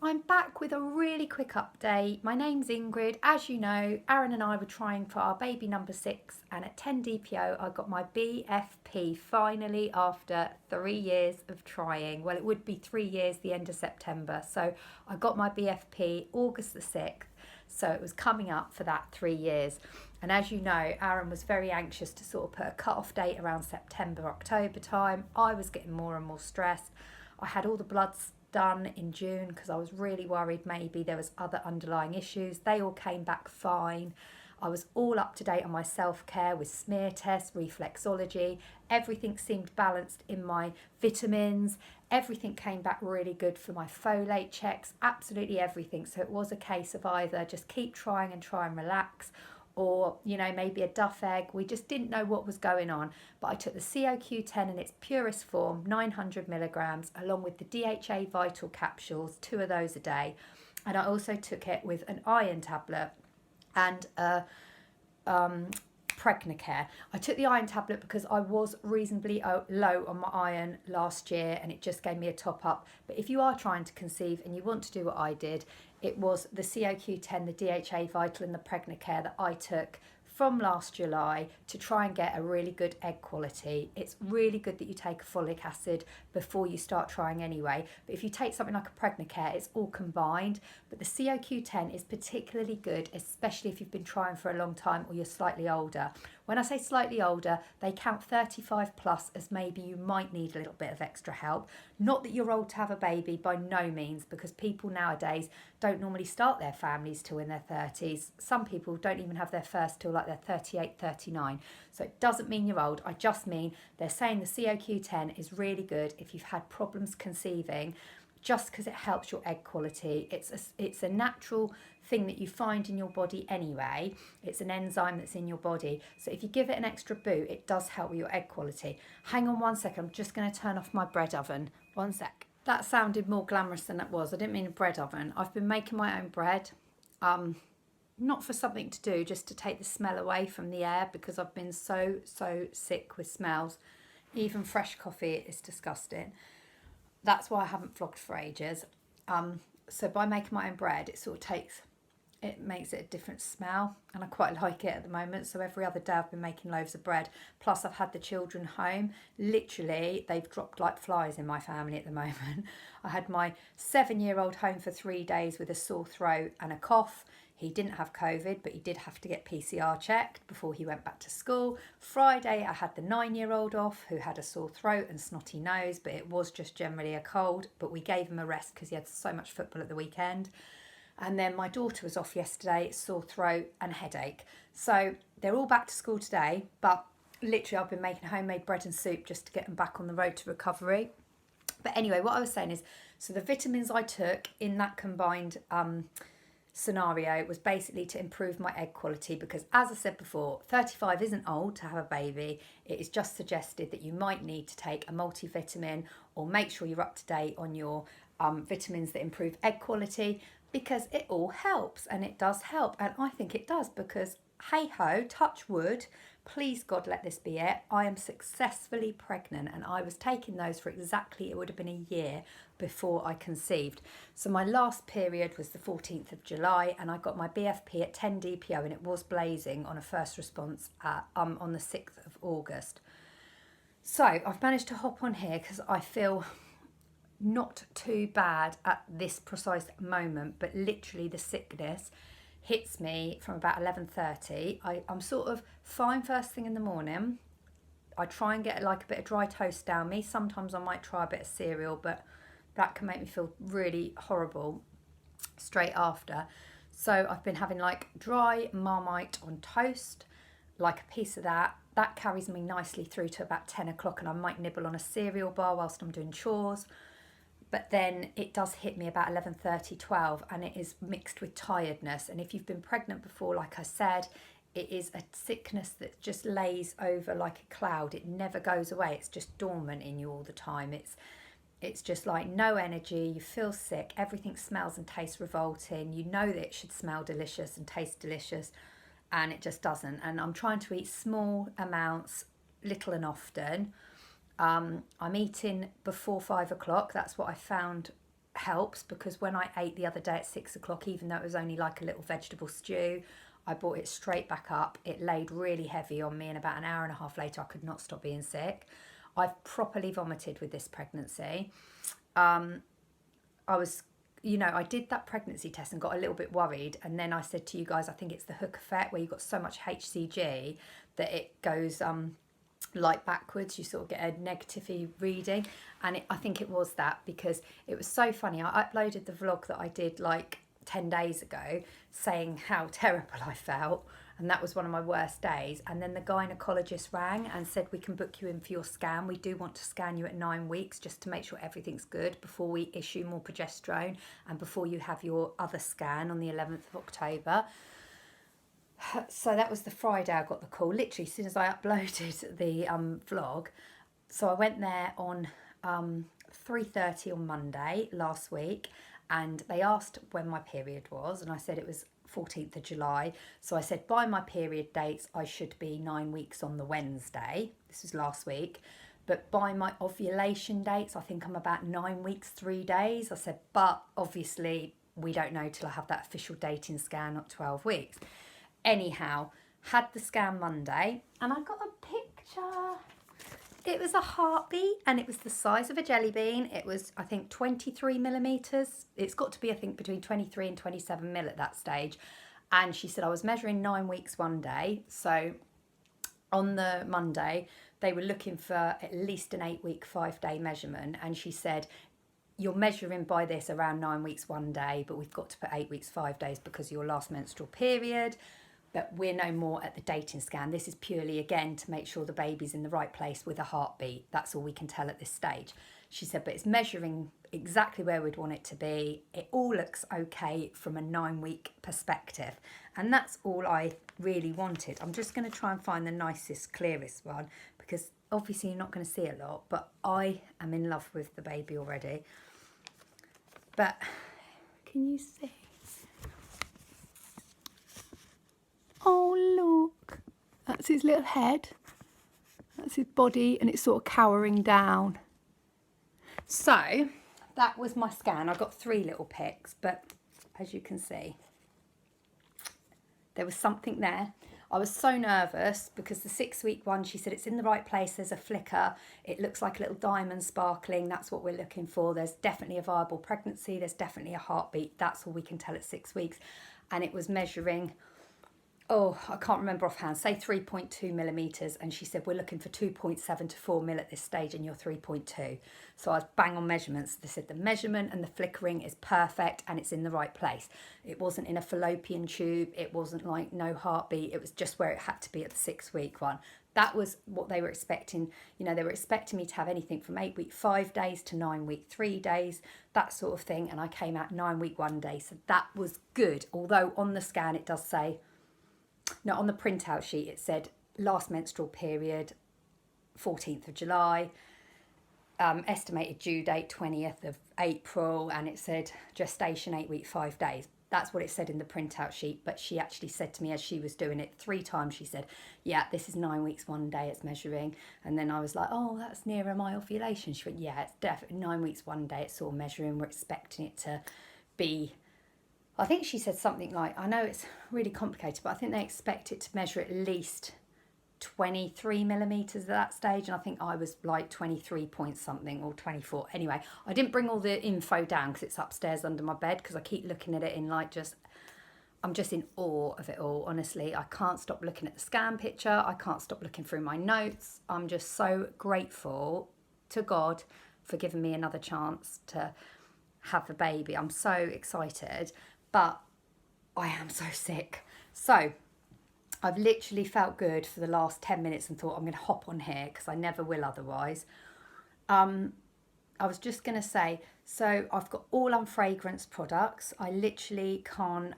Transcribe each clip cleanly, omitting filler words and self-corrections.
I'm back with a really quick update. My name's Ingrid. As you know, Aaron and I were trying for our baby number 6, and at 10 DPO I got my BFP finally after 3 years of trying. Well, it would be 3 years the end of September. So I got my BFP August the 6th. So it was coming up for that 3 years. And as you know, Aaron was very anxious to sort of put a cut-off date around September, October time. I was getting more and more stressed. I had all the bloods done in June because I was really worried maybe there was other underlying issues. They all came back fine. I was all up to date on my self-care with smear tests, reflexology. Everything seemed balanced in my vitamins. Everything came back really good for my folate checks, absolutely everything. So it was a case of either just keep trying and try and relax, or maybe a duff egg. We just didn't know what was going on. But I took the COQ10 in its purest form, 900 milligrams, along with the DHA Vital capsules, 2 of those a day. And I also took it with an iron tablet and a Pregnacare. I took the iron tablet because I was reasonably low on my iron last year, and it just gave me a top up. But if you are trying to conceive and you want to do what I did, it was the COQ10, the DHA Vital and the Pregnacare that I took from last July to try and get a really good egg quality. It's really good that you take a folic acid before you start trying anyway. But if you take something like a Pregnacare, it's all combined. But the COQ10 is particularly good, especially if you've been trying for a long time or you're slightly older. When I say slightly older, they count 35 plus as maybe you might need a little bit of extra help. Not that you're old to have a baby, by no means, because people nowadays don't normally start their families till in their 30s. Some people don't even have their first till like they're 38, 39. So it doesn't mean you're old. I just mean they're saying the COQ10 is really good if you've had problems conceiving, just because it helps your egg quality. It's a natural thing that you find in your body anyway. It's an enzyme that's in your body. So if you give it an extra boot, it does help with your egg quality. Hang on one second. I'm just going to turn off my bread oven. One sec. That sounded more glamorous than it was. I didn't mean a bread oven. I've been making my own bread. Not for something to do, just to take the smell away from the air, because I've been so sick with smells. Even fresh coffee is disgusting. That's why I haven't vlogged for ages. So by making my own bread, it makes it a different smell, and I quite like it at the moment. So every other day I've been making loaves of bread. Plus I've had the children home. Literally, they've dropped like flies in my family at the moment. I had my 7-year-old home for 3 days with a sore throat and a cough. He didn't have COVID, but he did have to get PCR checked before he went back to school. Friday, I had the 9-year-old off who had a sore throat and snotty nose, but it was just generally a cold. But we gave him a rest because he had so much football at the weekend. And then my daughter was off yesterday, sore throat and headache. So they're all back to school today, but literally I've been making homemade bread and soup just to get them back on the road to recovery. But anyway, what I was saying is, so the vitamins I took in that combined scenario was basically to improve my egg quality, because as I said before, 35 isn't old to have a baby. It is just suggested that you might need to take a multivitamin, or make sure you're up to date on your vitamins that improve egg quality, because it all helps, and it does help. And I think it does, because hey ho, touch wood, please God let this be it, I am successfully pregnant, and I was taking those for exactly, it would have been a year before I conceived. So my last period was the 14th of July, and I got my BFP at 10 DPO, and it was blazing on a first response on the 6th of August. So I've managed to hop on here because I feel not too bad at this precise moment, but literally the sickness hits me from about 11:30. I'm sort of fine first thing in the morning. I try and get like a bit of dry toast down me. Sometimes I might try a bit of cereal, but that can make me feel really horrible straight after. So I've been having like dry Marmite on toast, like a piece of that. That carries me nicely through to about 10 o'clock, and I might nibble on a cereal bar whilst I'm doing chores. But then it does hit me about 11:30, 12, and it is mixed with tiredness. And if you've been pregnant before, like I said, it is a sickness that just lays over like a cloud. It never goes away. It's just dormant in you all the time. It's just like no energy. You feel sick. Everything smells and tastes revolting. You know that it should smell delicious and taste delicious, and it just doesn't. And I'm trying to eat small amounts, little and often. I'm eating before 5 o'clock. That's what I found helps, because when I ate the other day at 6 o'clock, even though it was only like a little vegetable stew, I brought it straight back up. It laid really heavy on me, and about an hour and a half later I could not stop being sick. I've properly vomited with this pregnancy. I was, I did that pregnancy test and got a little bit worried. And then I said to you guys, I think it's the hook effect, where you've got so much HCG that it goes like backwards. You sort of get a negative reading. And I think it was that, because it was so funny. I uploaded the vlog that I did like 10 days ago saying how terrible I felt. And that was one of my worst days. And then the gynecologist rang and said, we can book you in for your scan. We do want to scan you at 9 weeks just to make sure everything's good before we issue more progesterone and before you have your other scan on the 11th of October. So that was the Friday I got the call, literally as soon as I uploaded the vlog. So I went there on 3:30 on Monday last week, and they asked when my period was, and I said it was 14th of July. So I said by my period dates I should be 9 weeks on the Wednesday. This was last week. But by my ovulation dates I think I'm about 9 weeks 3 days. I said, but obviously we don't know till I have that official dating scan, not 12 weeks. Anyhow, had the scan Monday and I got a picture. It was a heartbeat and it was the size of a jelly bean. It was, I think, 23 millimetres. It's got to be, I think, between 23 and 27 mil at that stage. And she said I was measuring 9 weeks one day. So on the Monday, they were looking for at least an 8-week, 5-day measurement. And she said, you're measuring by this around 9 weeks one day, but we've got to put 8 weeks, 5 days because of your last menstrual period. But we're no more at the dating scan. This is purely, again, to make sure the baby's in the right place with a heartbeat. That's all we can tell at this stage. She said, but it's measuring exactly where we'd want it to be. It all looks okay from a 9-week perspective. And that's all I really wanted. I'm just going to try and find the nicest, clearest one, because obviously you're not going to see a lot, but I am in love with the baby already. But can you see? Oh, look, that's his little head, that's his body, and it's sort of cowering down. So that was my scan. I got 3 little pics, but as you can see, there was something there. I was so nervous because the 6-week one, she said it's in the right place, there's a flicker, it looks like a little diamond sparkling, that's what we're looking for. There's definitely a viable pregnancy, there's definitely a heartbeat, that's all we can tell at 6 weeks. And it was measuring, I can't remember offhand, say 3.2 millimetres, and she said we're looking for 2.7 to 4 mil at this stage and you're 3.2. So I was bang on measurements. They said the measurement and the flickering is perfect and it's in the right place. It wasn't in a fallopian tube, it wasn't like no heartbeat, it was just where it had to be at the 6-week one. That was what they were expecting. They were expecting me to have anything from 8-week 5 days to 9-week 3 days, that sort of thing, and I came out 9-week 1 day, so that was good. Although on the scan it does say, no, on the printout sheet it said last menstrual period 14th of July, estimated due date 20th of April, and it said gestation 8-week 5 days. That's what it said in the printout sheet, but she actually said to me as she was doing it 3 times, she said, yeah, this is 9 weeks 1 day it's measuring. And then I was like, oh, that's nearer my ovulation. She went, yeah, it's definitely 9 weeks 1 day it's sort of measuring. We're expecting it to be, I think she said something like, I know it's really complicated, but I think they expect it to measure at least 23 millimetres at that stage, and I think I was like 23 point something or 24. Anyway, I didn't bring all the info down because it's upstairs under my bed, because I keep looking at it in like I'm just in awe of it all, honestly. I can't stop looking at the scan picture, I can't stop looking through my notes. I'm just so grateful to God for giving me another chance to have a baby. I'm so excited, but I am so sick. So I've literally felt good for the last 10 minutes and thought I'm going to hop on here because I never will otherwise. I was just going to say, so I've got all unfragranced products. I literally can't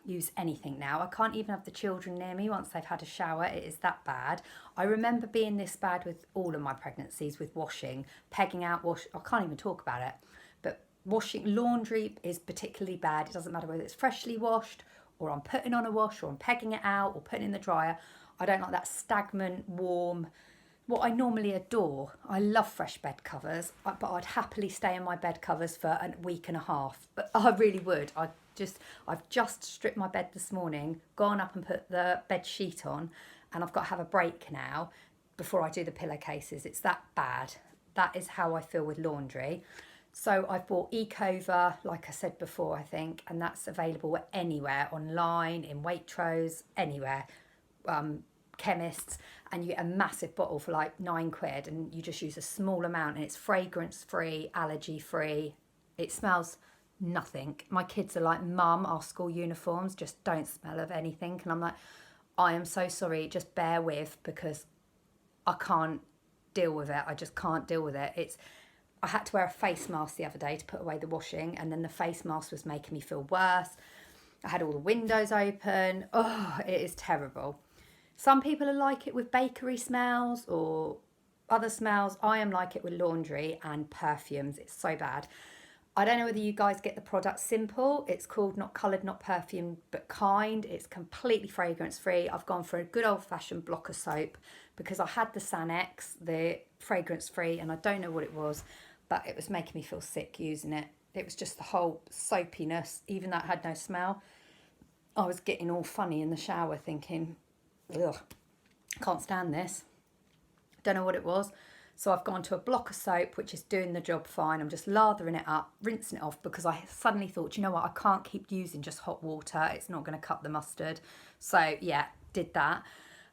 use anything now. I can't even have the children near me once they've had a shower. It is that bad. I remember being this bad with all of my pregnancies, with washing, pegging out, I can't even talk about it. But washing, laundry is particularly bad. It doesn't matter whether it's freshly washed or I'm putting on a wash or I'm pegging it out or putting it in the dryer. I don't like that stagnant, warm, what I normally adore. I love fresh bed covers, but I'd happily stay in my bed covers for a week and a half. But I really would. I've just stripped my bed this morning, gone up and put the bed sheet on, and I've got to have a break now before I do the pillowcases. It's that bad. That is how I feel with laundry. So I've bought Ecover, like I said before, I think, and that's available anywhere, online, in Waitrose, anywhere. Chemists, and you get a massive bottle for like £9 and you just use a small amount, and it's fragrance free, allergy free. It smells nothing. My kids are like, Mum, our school uniforms just don't smell of anything, and I'm like, I am so sorry, just bear with, because I can't deal with it. I just can't deal with it. I had to wear a face mask the other day to put away the washing, and then the face mask was making me feel worse. I had all the windows open. Oh, it is terrible. Some people are like it with bakery smells or other smells. I am like it with laundry and perfumes. It's so bad. I don't know whether you guys get the product Simple. It's called Not Coloured, Not Perfumed, but Kind. It's completely fragrance free. I've gone for a good old fashioned block of soap because I had the Sanex, the fragrance free, and I don't know what it was, but it was making me feel sick using it. It was just the whole soapiness, even though it had no smell. I was getting all funny in the shower thinking, ugh, can't stand this. Don't know what it was. So I've gone to a block of soap, which is doing the job fine. I'm just lathering it up, rinsing it off, because I suddenly thought, you know what, I can't keep using just hot water. It's not going to cut the mustard. So yeah, did that.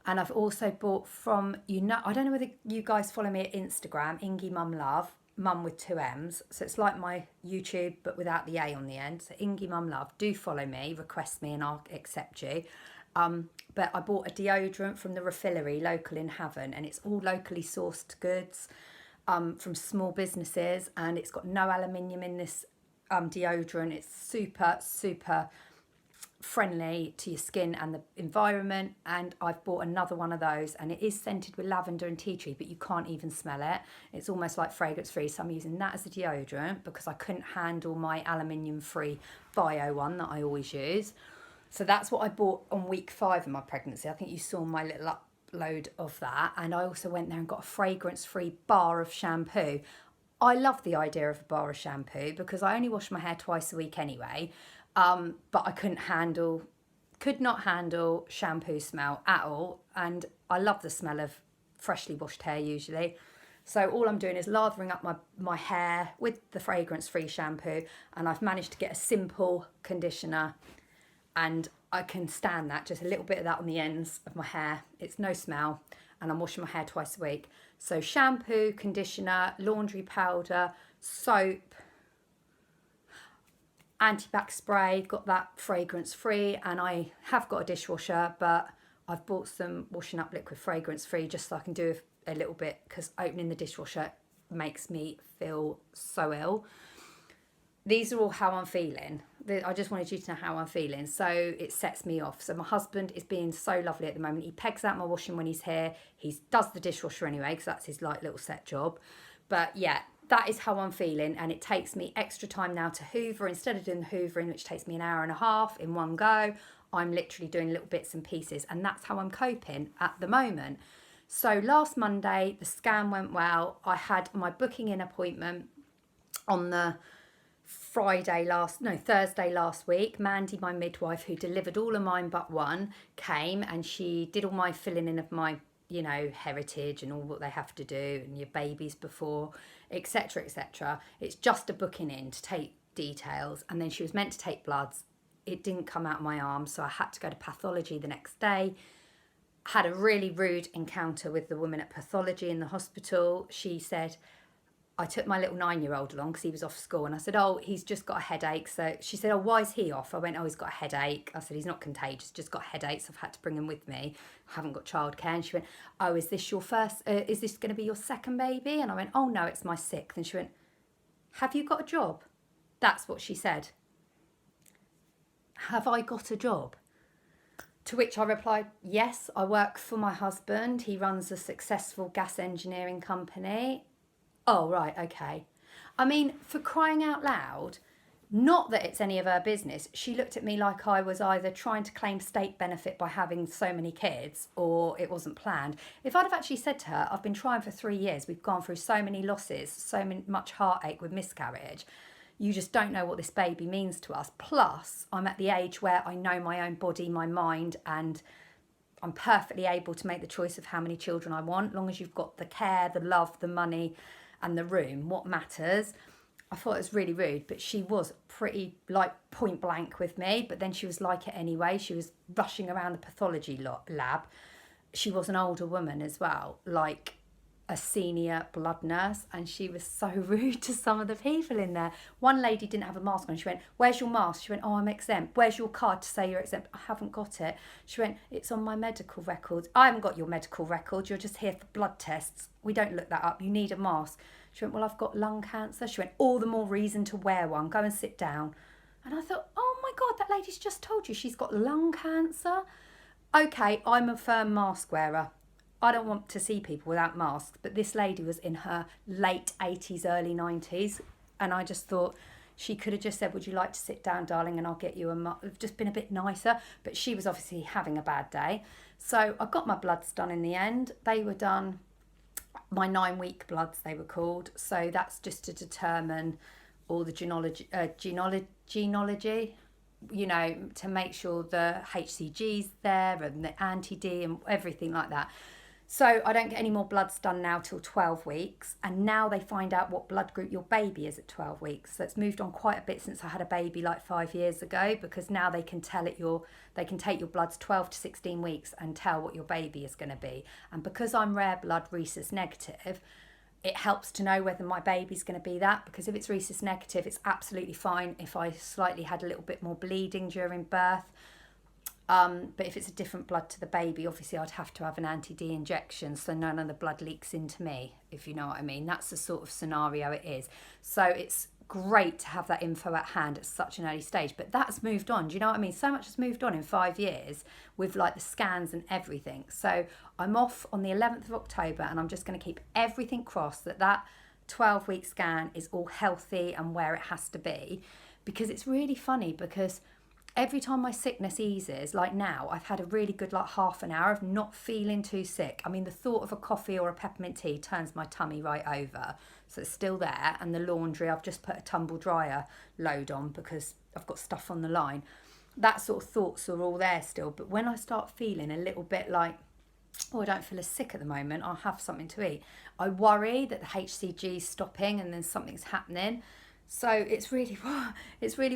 And I've also bought from, I don't know whether you guys follow me at Instagram, Ingy Mum Love, Mum with 2 M's. So it's like my YouTube, but without the A on the end. So Ingy Mum Love, do follow me, request me, and I'll accept you. But I bought a deodorant from the Refillery, local in Havant, and it's all locally sourced goods from small businesses, and it's got no aluminium in this deodorant. It's super, super friendly to your skin and the environment, and I've bought another one of those, and it is scented with lavender and tea tree, but you can't even smell it. It's almost like fragrance free, so I'm using that as a deodorant because I couldn't handle my aluminium free bio one that I always use. So that's what I bought on week 5 of my pregnancy. I think you saw my little upload of that. And I also went there and got a fragrance-free bar of shampoo. I love the idea of a bar of shampoo because I only wash my hair twice a week anyway. But I could not handle shampoo smell at all. And I love the smell of freshly washed hair usually. So all I'm doing is lathering up my hair with the fragrance-free shampoo. And I've managed to get a Simple conditioner, and I can stand that, just a little bit of that on the ends of my hair. It's no smell, and I'm washing my hair twice a week. So shampoo, conditioner, laundry powder, soap, anti-bac spray, got that fragrance free, and I have got a dishwasher, but I've bought some washing up liquid fragrance free just so I can do a little bit, because opening the dishwasher makes me feel so ill. These are all how I'm feeling. I just wanted you to know how I'm feeling. So it sets me off. So my husband is being so lovely at the moment. He pegs out my washing when he's here. He does the dishwasher anyway, because that's his like little set job. But yeah, that is how I'm feeling. And it takes me extra time now to hoover. Instead of doing the hoovering, which takes me an hour and a half in one go, I'm literally doing little bits and pieces. And that's how I'm coping at the moment. So last Monday, the scan went well. I had my booking in appointment on the Thursday last week. Mandy, my midwife, who delivered all of mine but one, came, and she did all my filling in of my, heritage and all what they have to do, and your babies before, etc., etc. It's just a booking in to take details, and then she was meant to take bloods. It didn't come out of my arm, so I had to go to pathology the next day. Had a really rude encounter with the woman at pathology in the hospital. She said, I took my little 9-year-old along because he was off school, and I said, oh, he's just got a headache. So she said, oh, why is he off? I went, oh, he's got a headache. I said, he's not contagious, just got headaches. I've had to bring him with me. I haven't got childcare. And she went, oh, is this going to be your second baby? And I went, oh, no, it's my 6th. And she went, have you got a job? That's what she said. Have I got a job? To which I replied, yes, I work for my husband. He runs a successful gas engineering company. Oh, right, okay. I mean, for crying out loud, Not that it's any of her business. She looked at me like I was either trying to claim state benefit by having so many kids or it wasn't planned. If I'd have actually said to her, I've been trying for 3 years, we've gone through so many losses, much heartache with miscarriage, you just don't know what this baby means to us. Plus, I'm at the age where I know my own body, my mind, and I'm perfectly able to make the choice of how many children I want, as long as you've got the care, the love, the money, and the room. What matters? I thought it was really rude, but she was pretty like point blank with me. But then she was like it anyway. She was rushing around the pathology lab. She was an older woman as well, like a senior blood nurse, and she was so rude to some of the people in there. One lady didn't have a mask on. She went, "Where's your mask?" She went, "Oh, I'm exempt." "Where's your card to say you're exempt?" "I haven't got it." She went, "It's on my medical records." "I haven't got your medical records. You're just here for blood tests. We don't look that up. You need a mask." She went, "Well, I've got lung cancer." She went, "All the more reason to wear one. Go and sit down." And I thought, oh my God, that lady's just told you she's got lung cancer. Okay, I'm a firm mask wearer. I don't want to see people without masks, but this lady was in her late 80s, early 90s, and I just thought she could have just said, "Would you like to sit down, darling, and I'll get you a mask." Just been a bit nicer, but she was obviously having a bad day. So I got my bloods done in the end. They were done, my 9-week bloods they were called. So that's just to determine all the genealogy, you know, to make sure the HCG's there and the anti-D and everything like that. So I don't get any more bloods done now till 12 weeks. And now they find out what blood group your baby is at 12 weeks. So it's moved on quite a bit since I had a baby like 5 years ago, because now they can take your bloods 12 to 16 weeks and tell what your baby is going to be. And because I'm rare blood rhesus negative, it helps to know whether my baby's going to be that, because if it's rhesus negative, it's absolutely fine if I slightly had a little bit more bleeding during birth. But if it's a different blood to the baby, obviously I'd have to have an anti-D injection so none of the blood leaks into me, if you know what I mean. That's the sort of scenario it is. So it's great to have that info at hand at such an early stage, but that's moved on. Do you know what I mean? So much has moved on in 5 years with like the scans and everything. So I'm off on the 11th of October and I'm just going to keep everything crossed that 12-week scan is all healthy and where it has to be, because it's really funny because every time my sickness eases, like now, I've had a really good like half an hour of not feeling too sick. I mean, the thought of a coffee or a peppermint tea turns my tummy right over. So it's still there. And the laundry, I've just put a tumble dryer load on because I've got stuff on the line. That sort of thoughts are all there still. But when I start feeling a little bit like, oh, I don't feel as sick at the moment, I'll have something to eat, I worry that the HCG is stopping and then something's happening. So it's really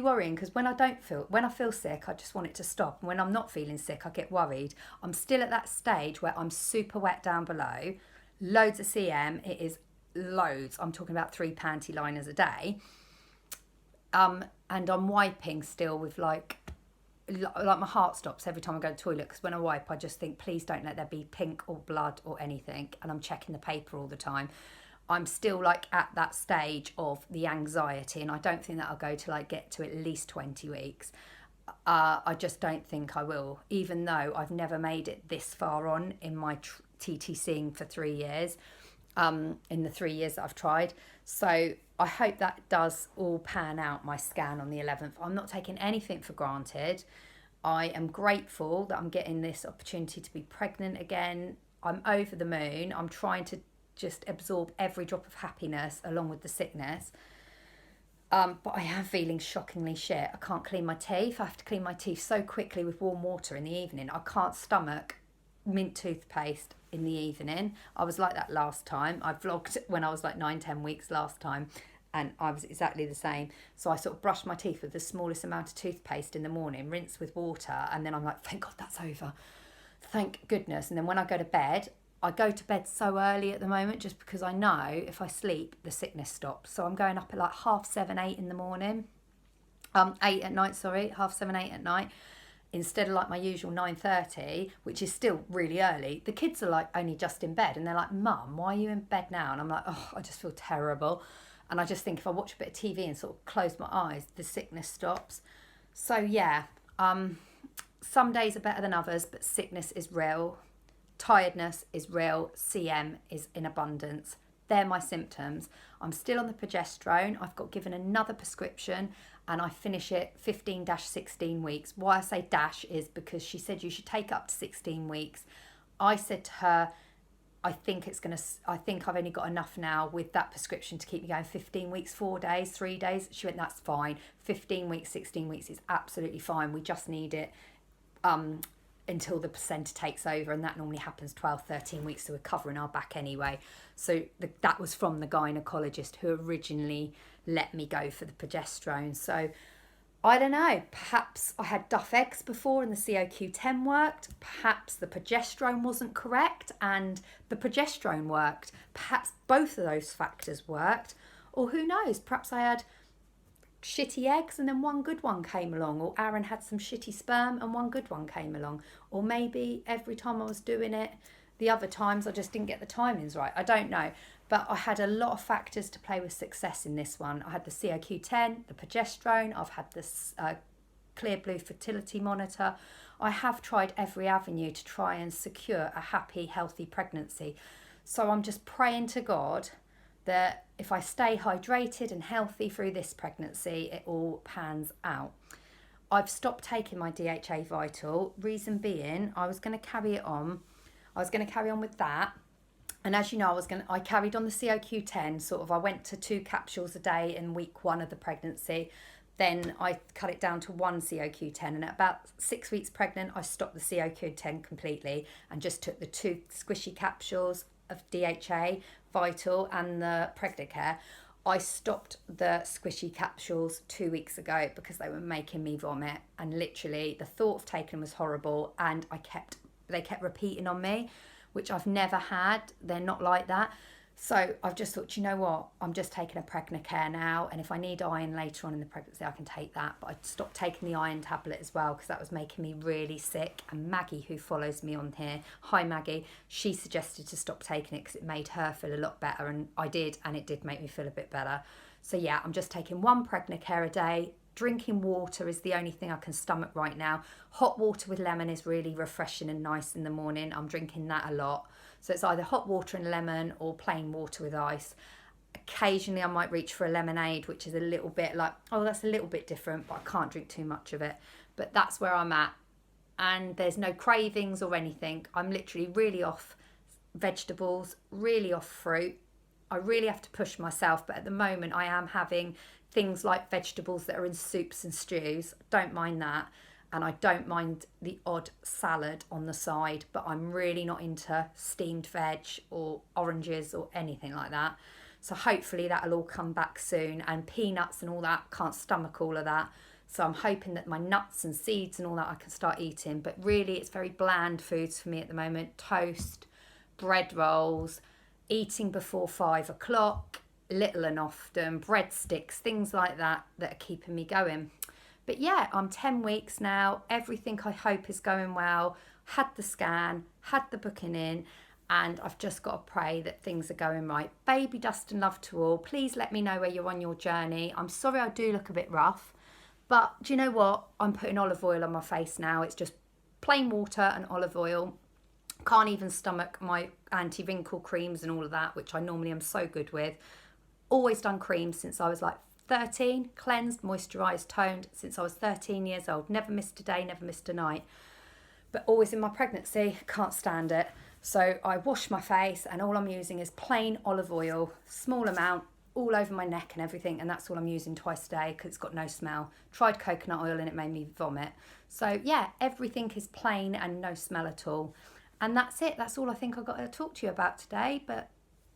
worrying, because when I feel sick, I just want it to stop. And when I'm not feeling sick, I get worried. I'm still at that stage where I'm super wet down below, loads of CM. It is loads. I'm talking about 3 panty liners a day. And I'm wiping still with like my heart stops every time I go to the toilet, because when I wipe, I just think, please don't let there be pink or blood or anything. And I'm checking the paper all the time. I'm still like at that stage of the anxiety, and I don't think that I'll go to like get to at least 20 weeks. I just don't think I will, even though I've never made it this far on in my TTCing for 3 years, in the 3 years that I've tried. So I hope that does all pan out, my scan on the 11th. I'm not taking anything for granted. I am grateful that I'm getting this opportunity to be pregnant again. I'm over the moon. I'm trying to just absorb every drop of happiness along with the sickness. But I am feeling shockingly shit. I can't clean my teeth. I have to clean my teeth so quickly with warm water in the evening. I can't stomach mint toothpaste in the evening. I was like that last time. I vlogged when I was like 9-10 weeks last time, and I was exactly the same. So I sort of brushed my teeth with the smallest amount of toothpaste in the morning, rinse with water, and then I'm like, thank God that's over. Thank goodness. And then when I go to bed, I go to bed so early at the moment just because I know if I sleep, the sickness stops. So I'm going up at like 7:30, 8 in the morning. 8 at night, sorry, 7:30, 8 at night. Instead of like my usual 9:30, which is still really early. The kids are like only just in bed and they're like, Mum, why are you in bed now? And I'm like, oh, I just feel terrible. And I just think if I watch a bit of TV and sort of close my eyes, the sickness stops. So yeah, some days are better than others, but sickness is real. Tiredness is real. CM is in abundance. They're my symptoms. I'm still on the progesterone. I've got given another prescription and I finish it 15-16 weeks. Why I say dash is because she said you should take up to 16 weeks. I said to her, I think I've only got enough now with that prescription to keep me going 15 weeks, 4 days, 3 days. She went, that's fine. 15 weeks, 16 weeks is absolutely fine. We just need it until the placenta takes over, and that normally happens 12, 13 weeks, so we're covering our back anyway. So that was from the gynecologist who originally let me go for the progesterone. So I don't know, perhaps I had duff eggs before and the COQ10 worked, perhaps the progesterone wasn't correct and the progesterone worked, perhaps both of those factors worked, or who knows, perhaps I had shitty eggs and then one good one came along, or Aaron had some shitty sperm and one good one came along, or maybe every time I was doing it, the other times I just didn't get the timings right. I don't know, but I had a lot of factors to play with success in this one. I had the COQ10, the progesterone, I've had this Clear Blue fertility monitor. I have tried every avenue to try and secure a happy, healthy pregnancy. So I'm just praying to God that if I stay hydrated and healthy through this pregnancy, it all pans out. I've stopped taking my DHA Vital, reason being I was going to carry it on. I was going to carry on with that. And as you know, I carried on the COQ10, sort of. I went to 2 capsules a day in week 1 of the pregnancy. Then I cut it down to 1 COQ10. And at about 6 weeks pregnant, I stopped the COQ10 completely and just took the 2 squishy capsules of DHA Vital and the Pregnacare. I stopped the squishy capsules 2 weeks ago because they were making me vomit, and literally the thought of taking them was horrible, and they kept repeating on me, which I've never had. They're not like that. So I've just thought, you know what, I'm just taking a Pregnacare now, and if I need iron later on in the pregnancy, I can take that. But I stopped taking the iron tablet as well because that was making me really sick. And Maggie, who follows me on here, hi Maggie, she suggested to stop taking it because it made her feel a lot better, and I did, and it did make me feel a bit better. So yeah, I'm just taking 1 Pregnacare a day. Drinking water is the only thing I can stomach right now. Hot water with lemon is really refreshing and nice in the morning. I'm drinking that a lot. So it's either hot water and lemon or plain water with ice. Occasionally I might reach for a lemonade, which is a little bit like, oh, that's a little bit different, but I can't drink too much of it. But that's where I'm at. And there's no cravings or anything. I'm literally really off vegetables, really off fruit. I really have to push myself, but at the moment I am having things like vegetables that are in soups and stews. Don't mind that. And I don't mind the odd salad on the side, but I'm really not into steamed veg or oranges or anything like that. So hopefully that'll all come back soon. And peanuts and all that, can't stomach all of that. So I'm hoping that my nuts and seeds and all that I can start eating. But really it's very bland foods for me at the moment. Toast, bread rolls, eating before 5 o'clock, little and often, breadsticks, things like that are keeping me going. But yeah, I'm 10 weeks now. Everything I hope is going well. Had the scan, had the booking in, and I've just got to pray that things are going right. Baby dust and love to all. Please let me know where you're on your journey. I'm sorry I do look a bit rough, but do you know what? I'm putting olive oil on my face now. It's just plain water and olive oil. Can't even stomach my anti-wrinkle creams and all of that, which I normally am so good with. Always done creams since I was like 13, cleansed, moisturised, toned since I was 13 years old. Never missed a day, never missed a night. But always in my pregnancy, can't stand it. So I wash my face and all I'm using is plain olive oil, small amount, all over my neck and everything. And that's all I'm using twice a day because it's got no smell. Tried coconut oil and it made me vomit. So yeah, everything is plain and no smell at all. And that's it. That's all I think I've got to talk to you about today. But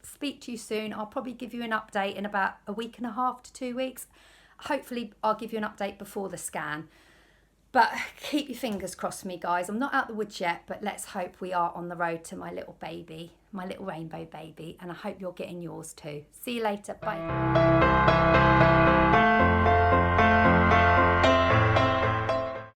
speak to you soon. I'll probably give you an update in about a week and a half to 2 weeks. Hopefully I'll give you an update before the scan. But keep your fingers crossed for me, guys. I'm not out the woods yet, but let's hope we are on the road to my little baby, my little rainbow baby. And I hope you're getting yours too. See you later. Bye.